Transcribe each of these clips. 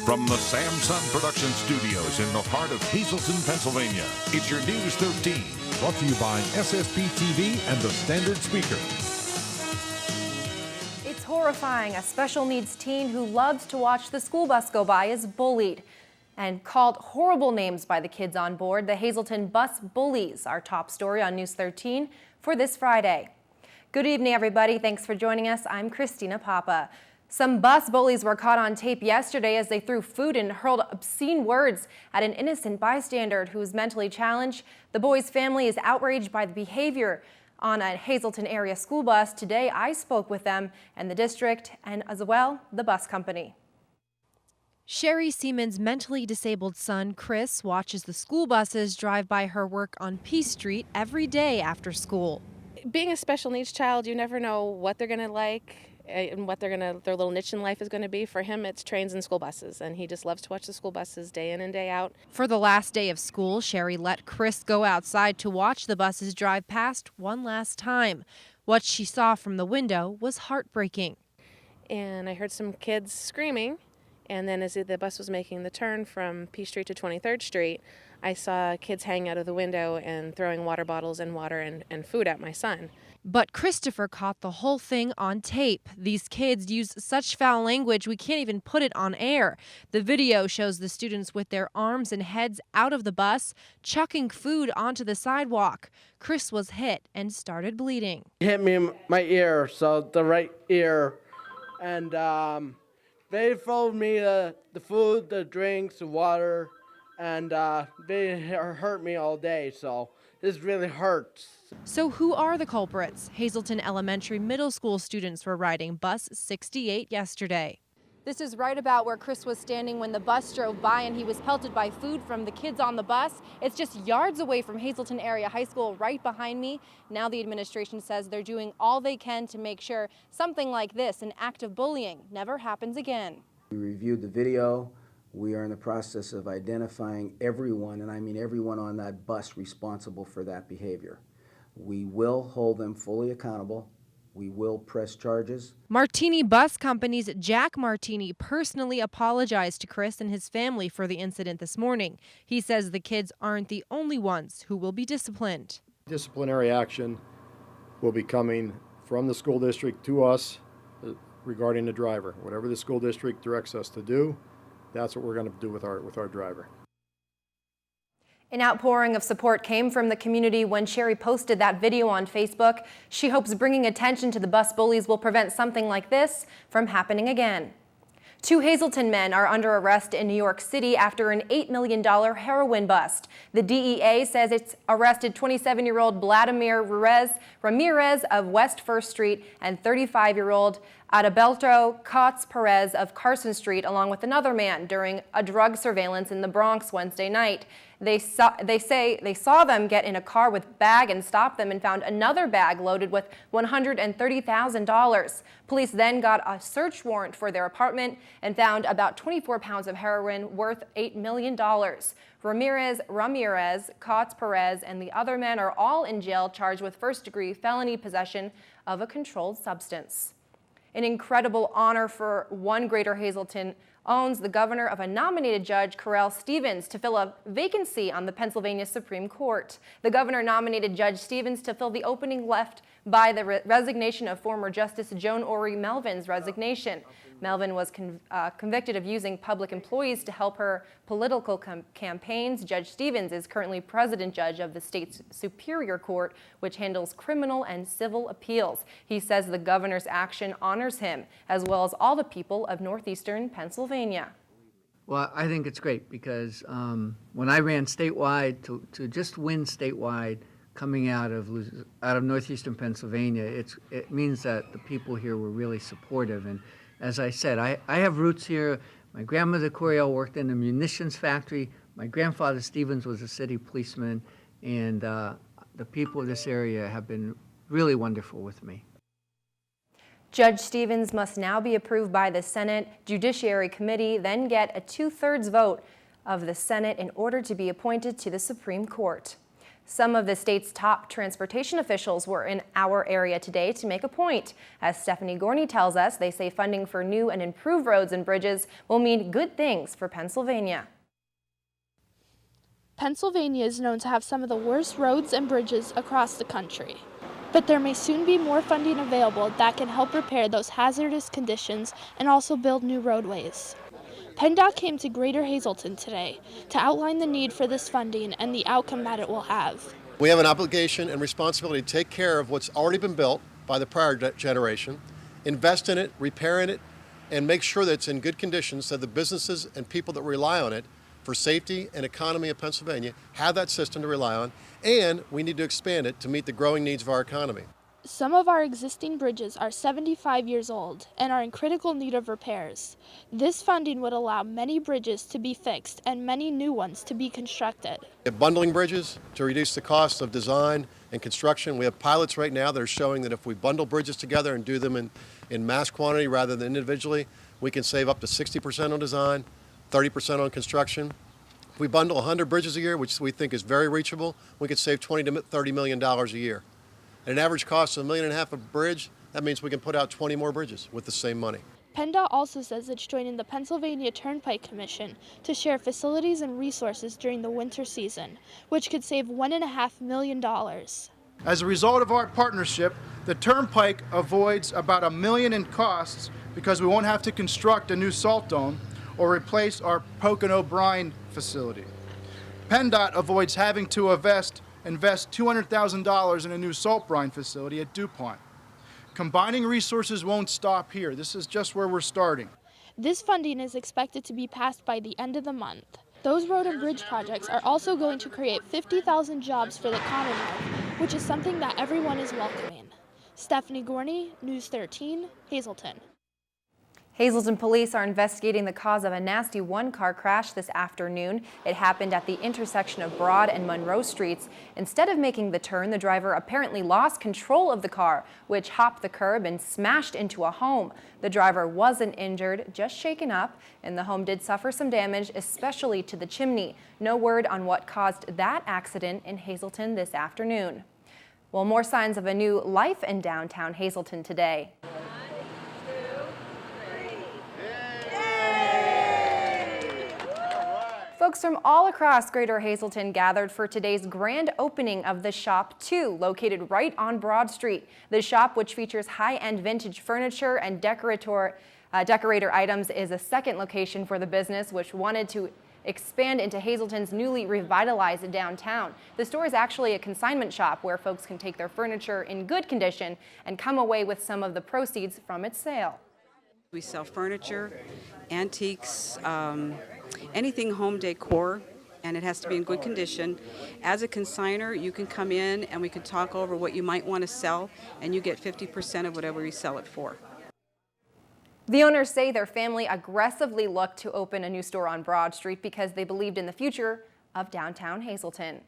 From the Samsung Production Studios in the heart of Hazleton, Pennsylvania, it's your News 13. Brought to you by SSPTV and the Standard Speaker. It's horrifying. A special needs teen who loves to watch the school bus go by is bullied and called horrible names by the kids on board. The Hazleton bus bullies, our top story on News 13 for this Friday. Good evening, everybody. Thanks for joining us. I'm Christina Papa. Some bus bullies were caught on tape yesterday as they threw food and hurled obscene words at an innocent bystander who is mentally challenged. The boy's family is outraged by the behavior on a Hazleton area school bus. Today, I spoke with them and the district and as well the bus company. Sherry Seaman's mentally disabled son, Chris, watches the school buses drive by her work on Peace Street every day after school. Being a special needs child, you never know what they're going to like and what their little niche in life is going to be. For him, it's trains and school buses, and he just loves to watch the school buses day in and day out. For the last day of school, Sherry let Chris go outside to watch the buses drive past one last time. What she saw from the window was heartbreaking. And I heard some kids screaming, and then as the bus was making the turn from P Street to 23rd Street, I saw kids hanging out of the window and throwing water bottles and water and food at my son. But Christopher caught the whole thing on tape. These kids use such foul language we can't even put it on air. The video shows the students with their arms and heads out of the bus, chucking food onto the sidewalk. Chris was hit and started bleeding. He hit me in my ear, so the right ear, and they followed me the food, the drinks, the water, and they hurt me all day, so this really hurts. So who are the culprits? Hazleton Elementary Middle School students were riding bus 68 yesterday. This is right about where Chris was standing when the bus drove by and he was pelted by food from the kids on the bus. It's just yards away from Hazleton Area High School right behind me. Now the administration says they're doing all they can to make sure something like this, an act of bullying, never happens again. We reviewed the video. We are in the process of identifying everyone, and I mean everyone on that bus responsible for that behavior. We will hold them fully accountable. We will press charges. Martini Bus Company's Jack Martini personally apologized to Chris and his family for the incident this morning. He says the kids aren't the only ones who will be disciplined. Disciplinary action will be coming from the school district to us regarding the driver. Whatever the school district directs us to do, that's what we're going to do with our driver. An outpouring of support came from the community when Sherry posted that video on Facebook. She hopes bringing attention to the bus bullies will prevent something like this from happening again. 2 Hazleton men are under arrest in New York City after an $8 million heroin bust. The DEA says it's arrested 27-year-old Vladimir Ramirez of West 1st Street and 35-year-old Adalberto Cots Perez of Carson Street, along with another man, during a drug surveillance in the Bronx Wednesday night. They say they saw them get in a car with bag and stopped them and found another bag loaded with $130,000. Police then got a search warrant for their apartment and found about 24 pounds of heroin worth $8 million. Ramirez, Cots Perez, and the other men are all in jail charged with first-degree felony possession of a controlled substance. An incredible honor for one Greater Hazleton owns the governor of a nominated judge, Carell Stevens, to fill a vacancy on the Pennsylvania Supreme Court. The governor nominated Judge Stevens to fill the opening left by the resignation of former Justice Joan Ori Melvin's resignation. Melvin was convicted of using public employees to help her political campaigns. Judge Stevens is currently president judge of the state's Superior Court, which handles criminal and civil appeals. He says the governor's action honors him, as well as all the people of northeastern Pennsylvania. Well, I think it's great because when I ran statewide, to just win statewide, coming out of northeastern Pennsylvania, it means that the people here were really supportive. And as I said, I have roots here. My grandmother Coriel worked in a munitions factory. My grandfather Stevens was a city policeman, and the people of this area have been really wonderful with me. Judge Stevens must now be approved by the Senate Judiciary Committee, then get a 2/3 vote of the Senate in order to be appointed to the Supreme Court. Some of the state's top transportation officials were in our area today to make a point. As Stephanie Gorney tells us, they say funding for new and improved roads and bridges will mean good things for Pennsylvania. Pennsylvania is known to have some of the worst roads and bridges across the country. But there may soon be more funding available that can help repair those hazardous conditions and also build new roadways. PennDOT came to Greater Hazleton today to outline the need for this funding and the outcome that it will have. We have an obligation and responsibility to take care of what's already been built by the prior generation, invest in it, repair it, and make sure that it's in good condition so the businesses and people that rely on it for safety and economy of Pennsylvania have that system to rely on, and we need to expand it to meet the growing needs of our economy. Some of our existing bridges are 75 years old and are in critical need of repairs. This funding would allow many bridges to be fixed and many new ones to be constructed. Bundling bridges to reduce the cost of design and construction. We have pilots right now that are showing that if we bundle bridges together and do them in mass quantity rather than individually, we can save up to 60% on design, 30% on construction. If we bundle 100 bridges a year, which we think is very reachable, we could save $20 to $30 million a year. At an average cost of $1.5 million a bridge, that means we can put out 20 more bridges with the same money. PennDOT also says it's joining the Pennsylvania Turnpike Commission to share facilities and resources during the winter season, which could save $1.5 million. As a result of our partnership, the Turnpike avoids about $1 million in costs because we won't have to construct a new salt dome or replace our Pocono brine facility. PennDOT avoids having to invest $200,000 in a new salt brine facility at DuPont. Combining resources won't stop here. This is just where we're starting. This funding is expected to be passed by the end of the month. Those road and bridge projects are also going to create 50,000 jobs for the Commonwealth, which is something that everyone is welcoming. Stephanie Gorney, News 13, Hazleton. Hazleton police are investigating the cause of a nasty one-car crash this afternoon. It happened at the intersection of Broad and Monroe Streets. Instead of making the turn, the driver apparently lost control of the car, which hopped the curb and smashed into a home. The driver wasn't injured, just shaken up, and the home did suffer some damage, especially to the chimney. No word on what caused that accident in Hazleton this afternoon. Well, more signs of a new life in downtown Hazleton today. Folks from all across Greater Hazleton gathered for today's grand opening of the Shop 2, located right on Broad Street. The shop, which features high-end vintage furniture and decorator items, is a second location for the business, which wanted to expand into Hazleton's newly revitalized downtown. The store is actually a consignment shop where folks can take their furniture in good condition and come away with some of the proceeds from its sale. We sell furniture, antiques, anything home decor, and it has to be in good condition. As a consignor, you can come in and we can talk over what you might want to sell, and you get 50% of whatever you sell it for. The owners say their family aggressively looked to open a new store on Broad Street because they believed in the future of downtown Hazleton.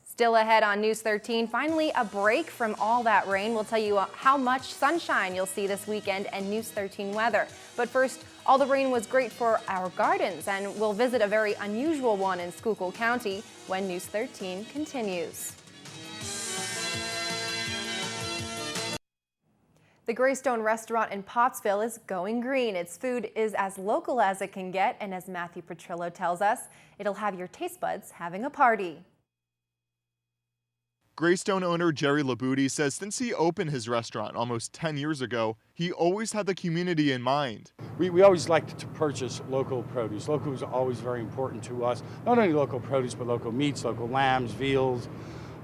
Still ahead on News 13, finally a break from all that rain. We'll tell you how much sunshine you'll see this weekend and News 13 weather. But first, all the rain was great for our gardens, and we'll visit a very unusual one in Schuylkill County when News 13 continues. The Greystone Restaurant in Pottsville is going green. Its food is as local as it can get, and as Matthew Petrillo tells us, it'll have your taste buds having a party. Greystone owner Jerry Labuti says since he opened his restaurant almost 10 years ago, he always had the community in mind. We always liked to purchase local produce. Local was always very important to us. Not only local produce, but local meats, local lambs, veals,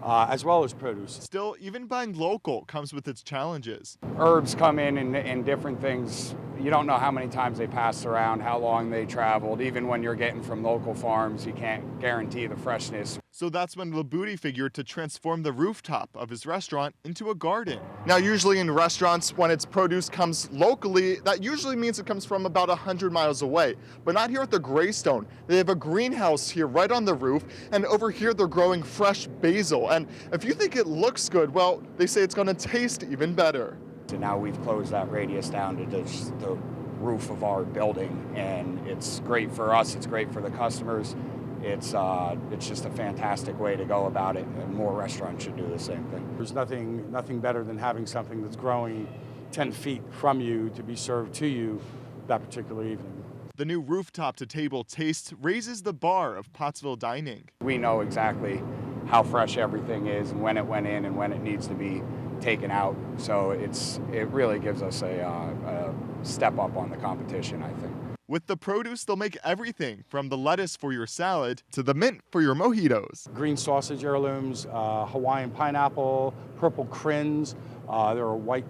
as well as produce. Still, even buying local comes with its challenges. Herbs come in different things. You don't know how many times they passed around, how long they traveled. Even when you're getting from local farms, you can't guarantee the freshness. So that's when Labuti figured to transform the rooftop of his restaurant into a garden. Now, usually in restaurants, when its produce comes locally, that usually means it comes from about 100 miles away. But not here at the Greystone. They have a greenhouse here right on the roof, and over here they're growing fresh basil. And if you think it looks good, well, they say it's gonna taste even better. So now we've closed that radius down to just the roof of our building, and it's great for us, it's great for the customers. it's just a fantastic way to go about it, and more restaurants should do the same thing. There's nothing better than having something that's growing 10 feet from you to be served to you that particular evening. The new rooftop-to-table taste raises the bar of Pottsville dining. We know exactly how fresh everything is and when it went in and when it needs to be taken out. So it really gives us a step up on the competition, I think. With the produce, they'll make everything from the lettuce for your salad to the mint for your mojitos. Green sausage heirlooms, Hawaiian pineapple, purple crins. There are white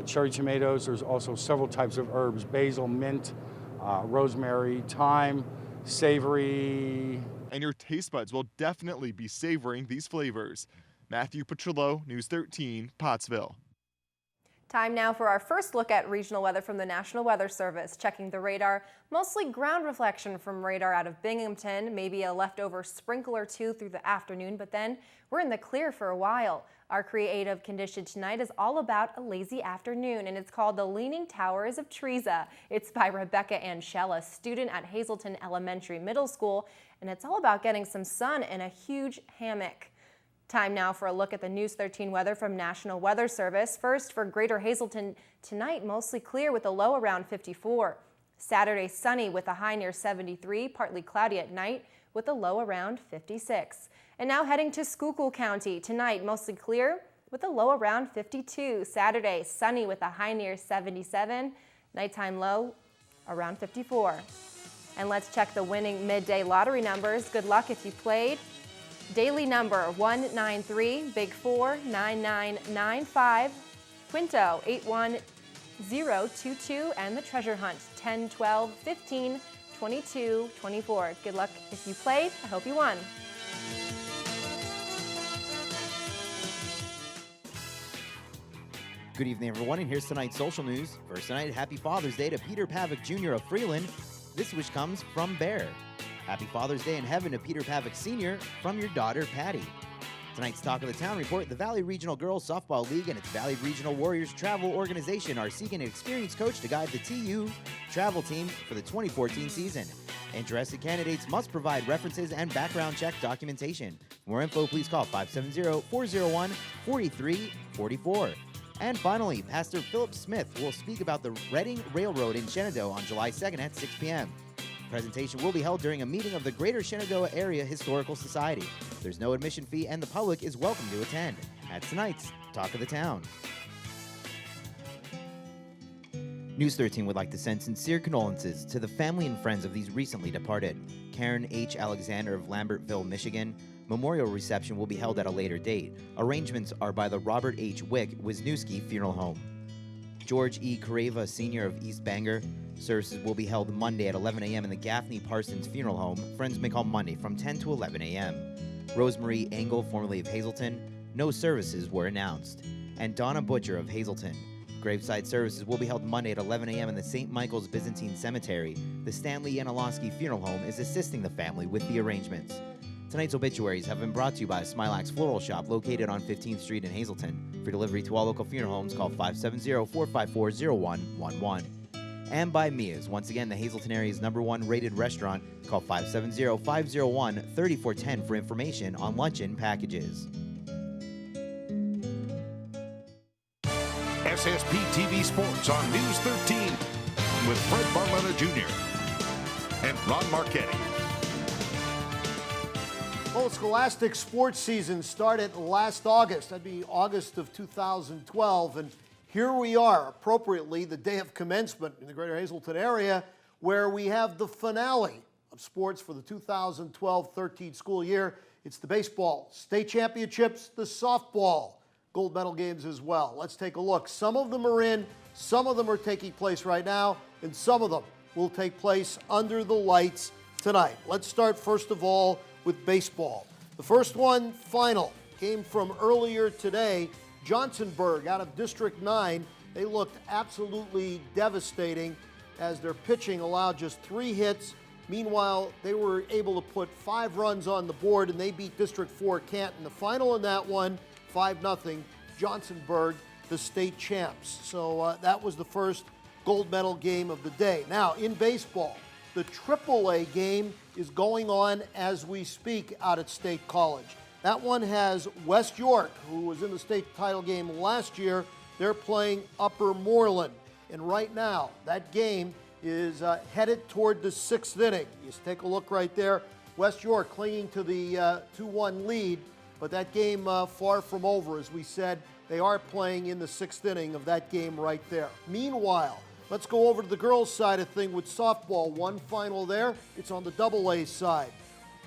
cherry tomatoes. There's also several types of herbs: basil, mint, rosemary, thyme, savory. And your taste buds will definitely be savoring these flavors. Matthew Petrillo, News 13, Pottsville. Time now for our first look at regional weather from the National Weather Service. Checking the radar, mostly ground reflection from radar out of Binghamton, maybe a leftover sprinkle or two through the afternoon, but then we're in the clear for a while. Our creative condition tonight is all about a lazy afternoon, and it's called the Leaning Towers of Treza. It's by Rebecca Anshella, student at Hazelton Elementary Middle School, and it's all about getting some sun in a huge hammock. Time now for a look at the News 13 weather from National Weather Service. First, for Greater Hazelton tonight, mostly clear with a low around 54. Saturday, sunny with a high near 73, partly cloudy at night with a low around 56. And now heading to Schuylkill County. Tonight, mostly clear with a low around 52. Saturday, sunny with a high near 77. Nighttime low around 54. And let's check the winning midday lottery numbers. Good luck if you played. Daily number 193, Big 4 9995, Quinto 81022, and the treasure hunt 10, 12, 15, 22, 24. Good luck if you played. I hope you won. Good evening, everyone, and here's tonight's social news. First tonight, happy Father's Day to Peter Pavick Jr. of Freeland. This wish comes from Bear. Happy Father's Day in heaven to Peter Pavick Sr. from your daughter, Patty. Tonight's Talk of the Town report, the Valley Regional Girls Softball League and its Valley Regional Warriors Travel Organization are seeking an experienced coach to guide the TU travel team for the 2014 season. Interested candidates must provide references and background check documentation. For more info, please call 570-401-4344. And finally, Pastor Philip Smith will speak about the Reading Railroad in Shenandoah on July 2nd at 6 p.m. Presentation will be held during a meeting of the Greater Shenandoah Area Historical Society. There's no admission fee and the public is welcome to attend. That's tonight's Talk of the Town. News 13 would like to send sincere condolences to the family and friends of these recently departed. Karen H. Alexander of Lambertville, Michigan. Memorial reception will be held at a later date. Arrangements are by the Robert H. Wick Wisniewski Funeral Home. George E. Careva, Sr. of East Bangor. Services will be held Monday at 11 a.m. in the Gaffney Parsons Funeral Home. Friends may call Monday from 10 to 11 a.m. Rosemary Engel, formerly of Hazelton. No services were announced. And Donna Butcher of Hazelton. Graveside services will be held Monday at 11 a.m. in the St. Michael's Byzantine Cemetery. The Stanley Yanalowski Funeral Home is assisting the family with the arrangements. Tonight's obituaries have been brought to you by Smilax Floral Shop located on 15th Street in Hazelton. For delivery to all local funeral homes, call 570-454-0111. And by Mia's, once again, the Hazelton area's #1 rated restaurant. Call 570-501-3410 for information on luncheon packages. SSPTV Sports on News 13 with Fred Barletta Jr. and Ron Marchetti. Well, Scholastic sports season started last August. That'd be August of 2012. And here we are, appropriately, the day of commencement in the Greater Hazelton area, where we have the finale of sports for the 2012-13 school year. It's the baseball state championships, the softball gold medal games as well. Let's take a look. Some of them are in, some of them are taking place right now, and some of them will take place under the lights tonight. Let's start, first of all, with baseball. The first one, final, came from earlier today. Johnsonburg out of District 9, they looked absolutely devastating as their pitching allowed just 3 hits. Meanwhile, they were able to put 5 runs on the board, and they beat District 4 Canton. The final in that one, 5-0, Johnsonburg, the state champs. So that was the first gold medal game of the day. Now, in baseball, The AAA game is going on as we speak out at State College. That one has West York, who was in the state title game last year. They're playing Upper Moreland. And right now, that game is headed toward the 6th inning. Just take a look right there. West York clinging to the 2-1 lead, but that game far from over. As we said, they are playing in the 6th inning of that game right there. Meanwhile, let's go over to the girls' side of thing with softball. One final there. It's on the AA side.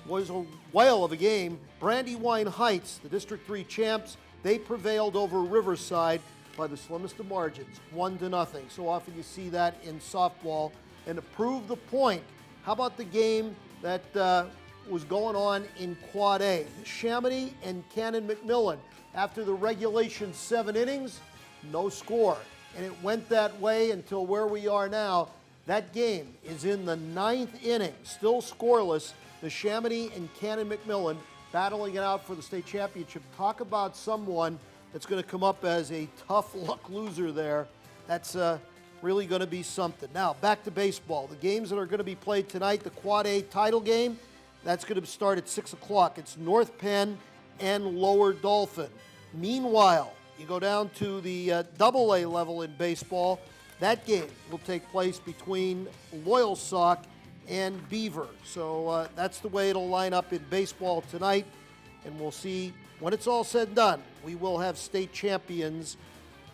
Was a whale of a game. Brandywine Heights, the District 3 champs, they prevailed over Riverside by the slimmest of margins, 1-0. So often you see that in softball. And to prove the point, how about the game that was going on in Quad A? Chamonix and Cannon McMillan. After the regulation 7 innings, no score. And it went that way until where we are now. That game is in the 9th inning, still scoreless. The Chamonix and Cannon McMillan battling it out for the state championship. Talk about someone that's going to come up as a tough luck loser there. That's really going to be something. Now, back to baseball. The games that are going to be played tonight, the Quad A title game, that's going to start at 6 o'clock. It's North Penn and Lower Dolphin. Meanwhile, you go down to the AA level in baseball. That game will take place between Loyalsock and Beaver. So that's the way it'll line up in baseball tonight. And we'll see when it's all said and done, we will have state champions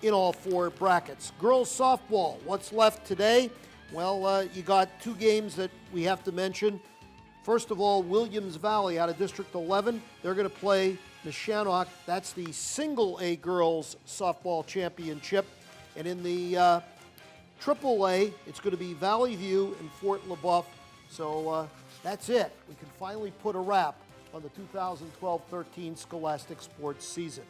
in all 4 brackets. Girls softball, what's left today? Well, you got 2 games that we have to mention. First of all, Williams Valley out of District 11. They're going to play Neshannock. That's the single A girls softball championship. And in the AAA, it's going to be Valley View and Fort LaBeouf. So that's it. We can finally put a wrap on the 2012-13 Scholastic Sports season.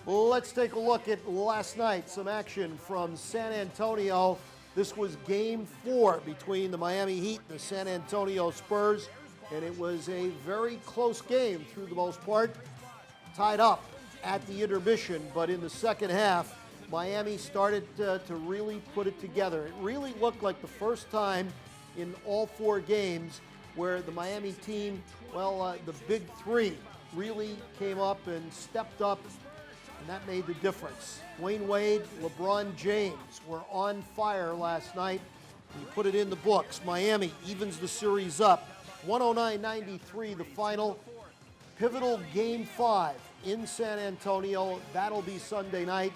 Well, let's take a look at last night. Some action from San Antonio. This was Game 4 between the Miami Heat and the San Antonio Spurs. And it was a very close game through the most part. Tied up at the intermission, but in the second half, Miami started to really put it together. It really looked like the first time in all 4 games where the Miami team, well, the big 3 really came up and stepped up, and that made the difference. Dwayne Wade, LeBron James were on fire last night. You put it in the books. Miami evens the series up. 109-93 the final. Pivotal Game 5 in San Antonio. That'll be Sunday night.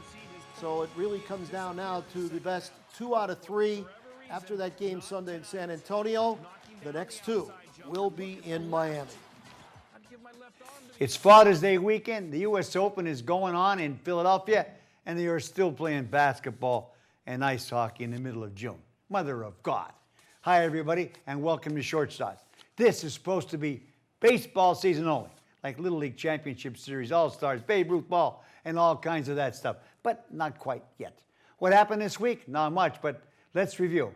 So it really comes down now to the best 2 out of 3. After that game Sunday in San Antonio, the next 2 will be in Miami. It's Father's Day weekend. The U.S. Open is going on in Philadelphia, and they are still playing basketball and ice hockey in the middle of June. Mother of God. Hi, everybody, and welcome to Short Shots. This is supposed to be baseball season only, like Little League Championship Series, All-Stars, Babe Ruth Ball, and all kinds of that stuff, but not quite yet. What happened this week? Not much, but let's review.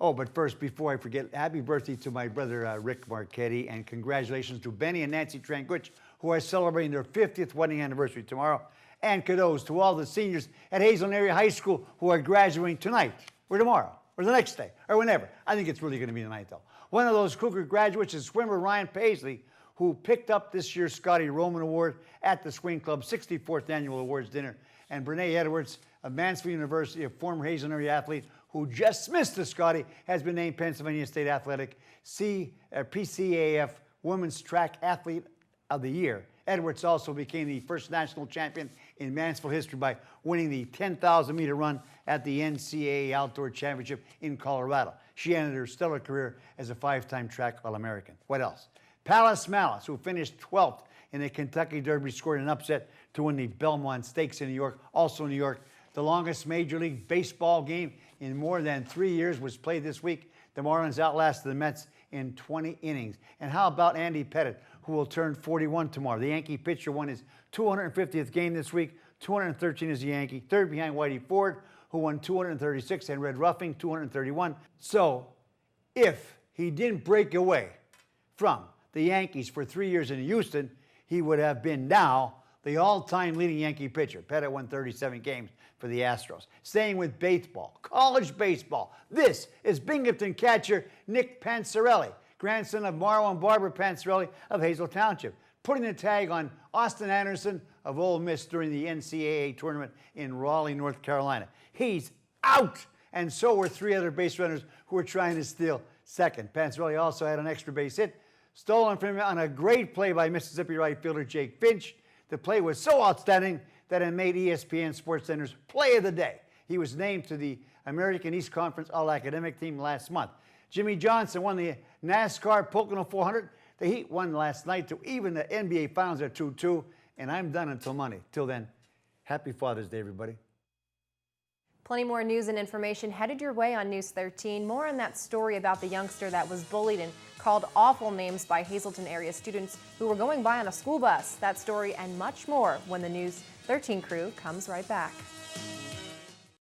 Oh, but first, before I forget, happy birthday to my brother Rick Marchetti, and congratulations to Benny and Nancy Tranguich, who are celebrating their 50th wedding anniversary tomorrow. And kudos to all the seniors at Hazelton Area High School who are graduating tonight, or tomorrow, or the next day, or whenever. I think it's really going to be tonight, though. One of those Cougar graduates is swimmer Ryan Paisley, who picked up this year's Scotty Roman Award at the Swing Club's 64th Annual Awards Dinner. And Brene Edwards of Mansfield University, a former Hazelton area athlete who just missed the Scotty, has been named Pennsylvania State Athletic PCAF Women's Track Athlete of the Year. Edwards also became the first national champion in Mansfield history by winning the 10,000-meter run at the NCAA Outdoor Championship in Colorado. She ended her stellar career as a 5-time track All-American. What else? Palace Malice, who finished 12th in the Kentucky Derby, scored an upset to win the Belmont Stakes in New York. Also in New York, the longest Major League Baseball game in more than 3 years was played this week. The Marlins outlasted the Mets in 20 innings. And how about Andy Pettitte, who will turn 41 tomorrow? The Yankee pitcher won his 250th game this week, 213 as a Yankee, third behind Whitey Ford, who won 236, and Red Ruffing, 231. So, if he didn't break away from the Yankees for 3 years in Houston, he would have been now the the all-time leading Yankee pitcher. Pettit won 37 games for the Astros. Staying with baseball, college baseball. This is Binghamton catcher Nick Panzarelli, grandson of Marlo and Barbara Panzarelli of Hazel Township, putting the tag on Austin Anderson of Ole Miss during the NCAA tournament in Raleigh, North Carolina. He's out, and so were 3 other base runners who were trying to steal second. Panzarelli also had an extra base hit stolen from him on a great play by Mississippi right fielder Jake Finch. The play was so outstanding that it made ESPN SportsCenter's Play of the Day. He was named to the American East Conference All-Academic team last month. Jimmy Johnson won the NASCAR Pocono 400. The Heat won last night to even the NBA Finals at 2-2, and I'm done until Monday. Till then, happy Father's Day, everybody. Plenty more news and information headed your way on News 13. More on that story about the youngster that was bullied and called awful names by Hazleton area students who were going by on a school bus. That story and much more when the News 13 crew comes right back.